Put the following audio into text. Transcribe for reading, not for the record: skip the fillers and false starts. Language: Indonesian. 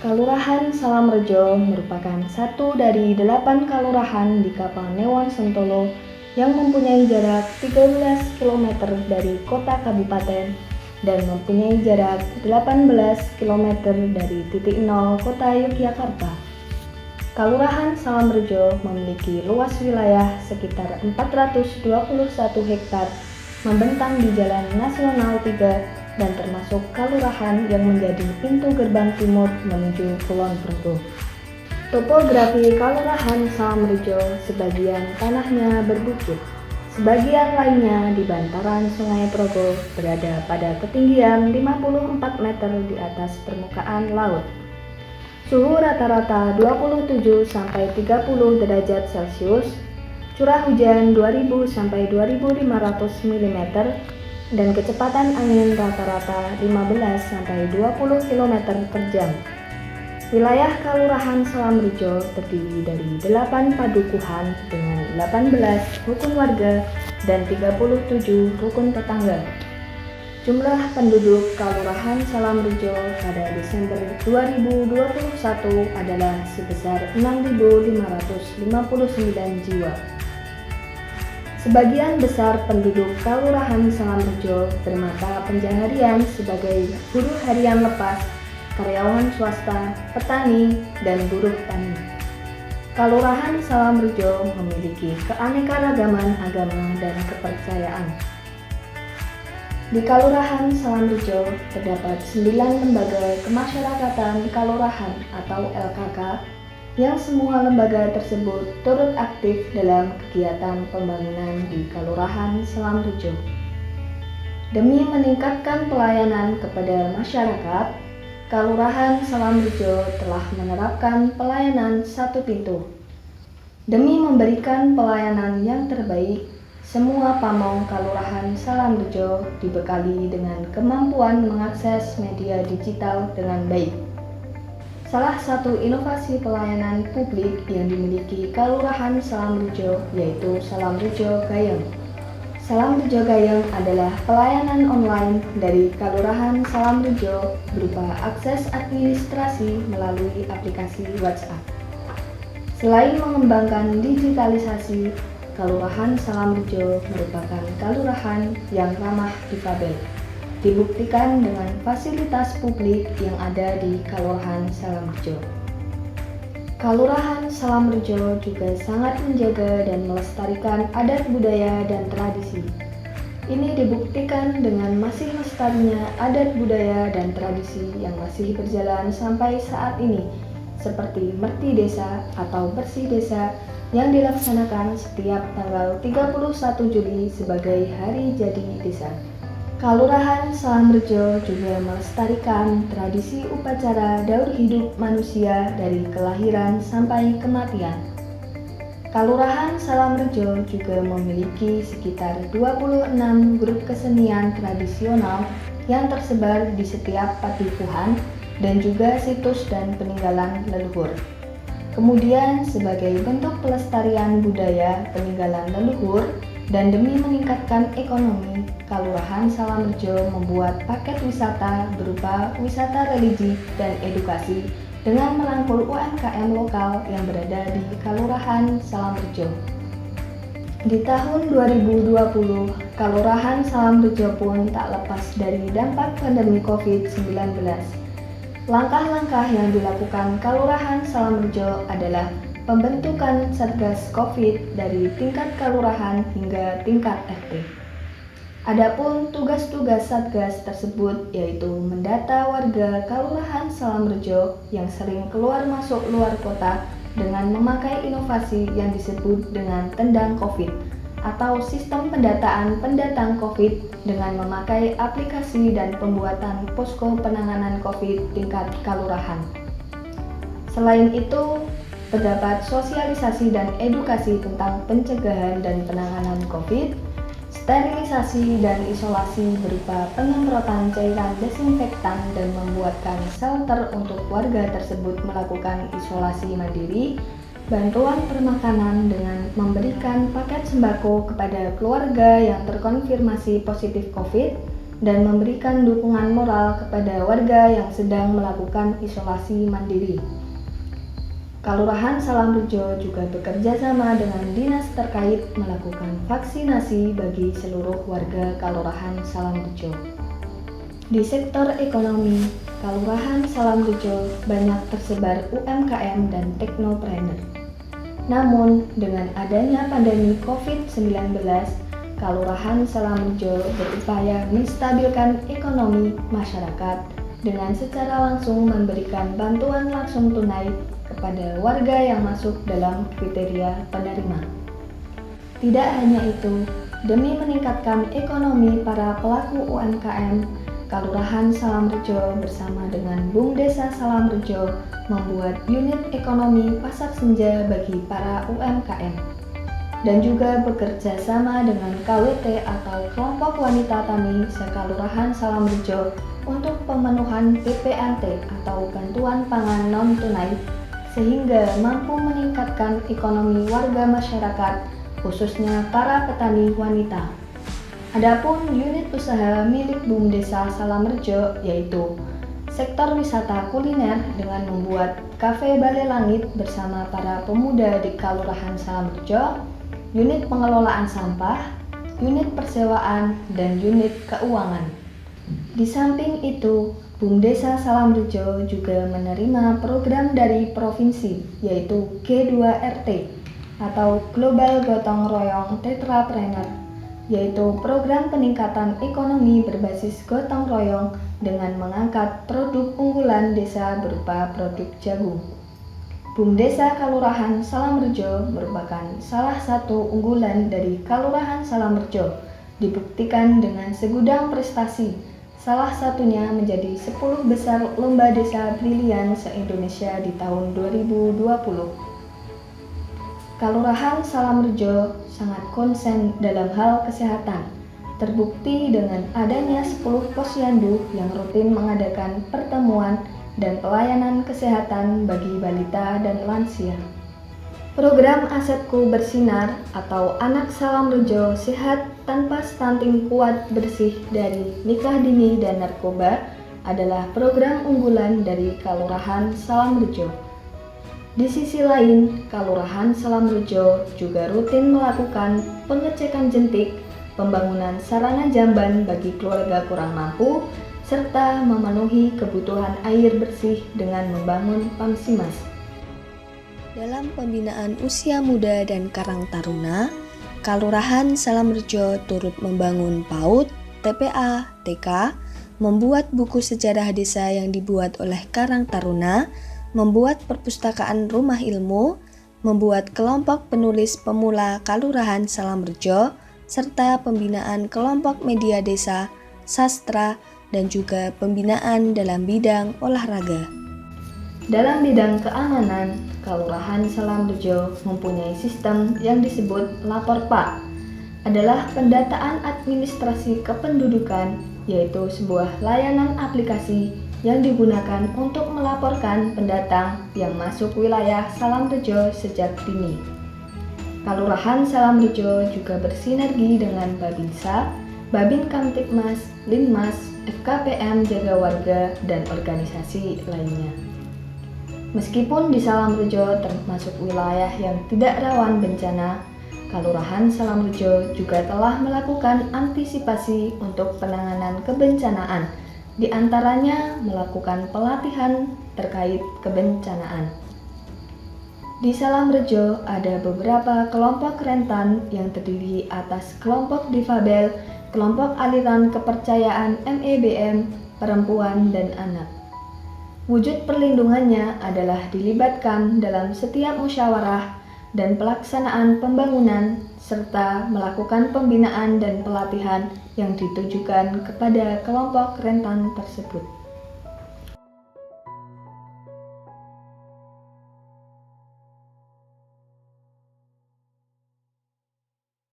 Kelurahan Salamrejo merupakan satu dari 8 kelurahan di Kapanewon Sentolo yang mempunyai jarak 13 km dari kota kabupaten dan mempunyai jarak 18 km dari titik nol kota Yogyakarta. Kelurahan Salamrejo memiliki luas wilayah sekitar 421 hektar membentang di Jalan Nasional 3 dan termasuk kelurahan yang menjadi pintu gerbang timur menuju Kulon Progo. Topografi Kelurahan Salamrejo, sebagian tanahnya berbukit, sebagian lainnya di bantaran Sungai Progo berada pada ketinggian 54 meter di atas permukaan laut. Suhu rata-rata 27-30 derajat Celcius, curah hujan 2000 sampai 2500 mm dan kecepatan angin rata-rata 15 sampai 20 km per jam. Wilayah Kelurahan Salamrejo terdiri dari 8 padukuhan dengan 18 rukun warga dan 37 rukun tetangga. Jumlah penduduk Kelurahan Salamrejo pada Desember 2021 adalah sebesar 6.559 jiwa. Sebagian besar penduduk Kelurahan Salamrejo bermata pencaharian sebagai buruh harian lepas, karyawan swasta, petani, dan buruh tani. Kelurahan Salamrejo memiliki keanekaragaman agama dan kepercayaan. Di Kelurahan Salamrejo terdapat 9 lembaga kemasyarakatan kelurahan atau LKK yang semua lembaga tersebut turut aktif dalam kegiatan pembangunan di Kelurahan Salamrejo. Demi meningkatkan pelayanan kepada masyarakat, Kelurahan Salamrejo telah menerapkan pelayanan satu pintu. Demi memberikan pelayanan yang terbaik, semua pamong Kelurahan Salamrejo dibekali dengan kemampuan mengakses media digital dengan baik. Salah satu inovasi pelayanan publik yang dimiliki Kelurahan Salamrejo yaitu Salamrejo Gayeng. Salamrejo Gayeng adalah pelayanan online dari Kelurahan Salamrejo berupa akses administrasi melalui aplikasi WhatsApp. Selain mengembangkan digitalisasi, Kelurahan Salamrejo merupakan kelurahan yang ramah difabel. Dibuktikan dengan fasilitas publik yang ada di Kelurahan Salamrejo. Kelurahan Salamrejo juga sangat menjaga dan melestarikan adat budaya dan tradisi. Ini dibuktikan dengan masih lestarinya adat budaya dan tradisi yang masih berjalan sampai saat ini, seperti Merti Desa atau Bersih Desa yang dilaksanakan setiap tanggal 31 Juli sebagai Hari Jadi Desa. Kelurahan Salamrejo juga melestarikan tradisi upacara daur hidup manusia dari kelahiran sampai kematian. Kelurahan Salamrejo juga memiliki sekitar 26 grup kesenian tradisional yang tersebar di setiap padukuhan dan juga situs dan peninggalan leluhur. Kemudian sebagai bentuk pelestarian budaya peninggalan leluhur dan demi meningkatkan ekonomi, Kelurahan Salamrejo membuat paket wisata berupa wisata religi dan edukasi dengan merangkul UMKM lokal yang berada di Kelurahan Salamrejo. Di tahun 2020, Kelurahan Salamrejo pun tak lepas dari dampak pandemi COVID-19. Langkah-langkah yang dilakukan Kelurahan Salamrejo adalah pembentukan Satgas COVID dari tingkat kelurahan hingga tingkat RT. Adapun tugas-tugas Satgas tersebut yaitu mendata warga Kelurahan Salamrejo yang sering keluar masuk luar kota dengan memakai inovasi yang disebut dengan tendang COVID atau sistem pendataan pendatang COVID dengan memakai aplikasi dan pembuatan posko penanganan COVID tingkat kelurahan. Selain itu, terdapat sosialisasi dan edukasi tentang pencegahan dan penanganan COVID, sterilisasi dan isolasi berupa penyemprotan cairan desinfektan dan membuatkan shelter untuk warga tersebut melakukan isolasi mandiri, bantuan permakanan dengan memberikan paket sembako kepada keluarga yang terkonfirmasi positif COVID, dan memberikan dukungan moral kepada warga yang sedang melakukan isolasi mandiri. Kelurahan Salamrejo juga bekerja sama dengan dinas terkait melakukan vaksinasi bagi seluruh warga Kelurahan Salamrejo. Di sektor ekonomi, Kelurahan Salamrejo banyak tersebar UMKM dan teknopreneur. Namun, dengan adanya pandemi COVID-19, Kelurahan Salamrejo berupaya menstabilkan ekonomi masyarakat dengan secara langsung memberikan bantuan langsung tunai kepada warga yang masuk dalam kriteria penerima. Tidak hanya itu, demi meningkatkan ekonomi para pelaku UMKM, Kelurahan Salamrejo bersama dengan Bumdesa Salamrejo membuat unit ekonomi pasar senja bagi para UMKM dan juga bekerja sama dengan KWT atau Kelompok Wanita Tani se-Kelurahan Salamrejo untuk pemenuhan PPAT atau bantuan pangan non-tunai sehingga mampu meningkatkan ekonomi warga masyarakat, khususnya para petani wanita. Adapun unit usaha milik Bumdesa Salamrejo yaitu sektor wisata kuliner dengan membuat Kafe Balai Langit bersama para pemuda di Kelurahan Salamrejo, unit pengelolaan sampah, unit persewaan, dan unit keuangan. Di samping itu, Bumdesa Salamrejo juga menerima program dari provinsi yaitu G2RT atau Global Gotong Royong Tetrapreneur, yaitu program peningkatan ekonomi berbasis gotong royong dengan mengangkat produk unggulan desa berupa produk jagung. Bumdesa Kelurahan Salamrejo merupakan salah satu unggulan dari Kelurahan Salamrejo, dibuktikan dengan segudang prestasi. Salah satunya menjadi 10 besar lomba desa brilian se-Indonesia di tahun 2020. Kelurahan Salamrejo sangat konsen dalam hal kesehatan, terbukti dengan adanya 10 posyandu yang rutin mengadakan pertemuan dan pelayanan kesehatan bagi balita dan lansia. Program Asetku Bersinar atau Anak Salamrejo Sehat Tanpa Stunting Kuat Bersih dari Nikah Dini dan Narkoba adalah program unggulan dari Kelurahan Salamrejo. Di sisi lain, Kelurahan Salamrejo juga rutin melakukan pengecekan jentik, pembangunan sarana jamban bagi keluarga kurang mampu, serta memenuhi kebutuhan air bersih dengan membangun Pamsimas. Dalam pembinaan usia muda dan Karang Taruna, Kelurahan Salamrejo turut membangun PAUD, TPA, TK, membuat buku sejarah desa yang dibuat oleh Karang Taruna, membuat perpustakaan rumah ilmu, membuat kelompok penulis pemula Kelurahan Salamrejo, serta pembinaan kelompok media desa, sastra, dan juga pembinaan dalam bidang olahraga. Dalam bidang keamanan, Kelurahan Salamrejo mempunyai sistem yang disebut Lapor Pak, adalah pendataan administrasi kependudukan, yaitu sebuah layanan aplikasi yang digunakan untuk melaporkan pendatang yang masuk wilayah Salamrejo sejak dini. Kelurahan Salamrejo juga bersinergi dengan Babinsa, Babin Kamtibmas, Linmas, FKPM Jaga Warga, dan organisasi lainnya. Meskipun di Salamrejo termasuk wilayah yang tidak rawan bencana, Kelurahan Salamrejo juga telah melakukan antisipasi untuk penanganan kebencanaan, di antaranya melakukan pelatihan terkait kebencanaan. Di Salamrejo ada beberapa kelompok rentan yang terdiri atas kelompok difabel, kelompok aliran kepercayaan MEBM, perempuan, dan anak. Wujud perlindungannya adalah dilibatkan dalam setiap musyawarah dan pelaksanaan pembangunan, serta melakukan pembinaan dan pelatihan yang ditujukan kepada kelompok rentan tersebut.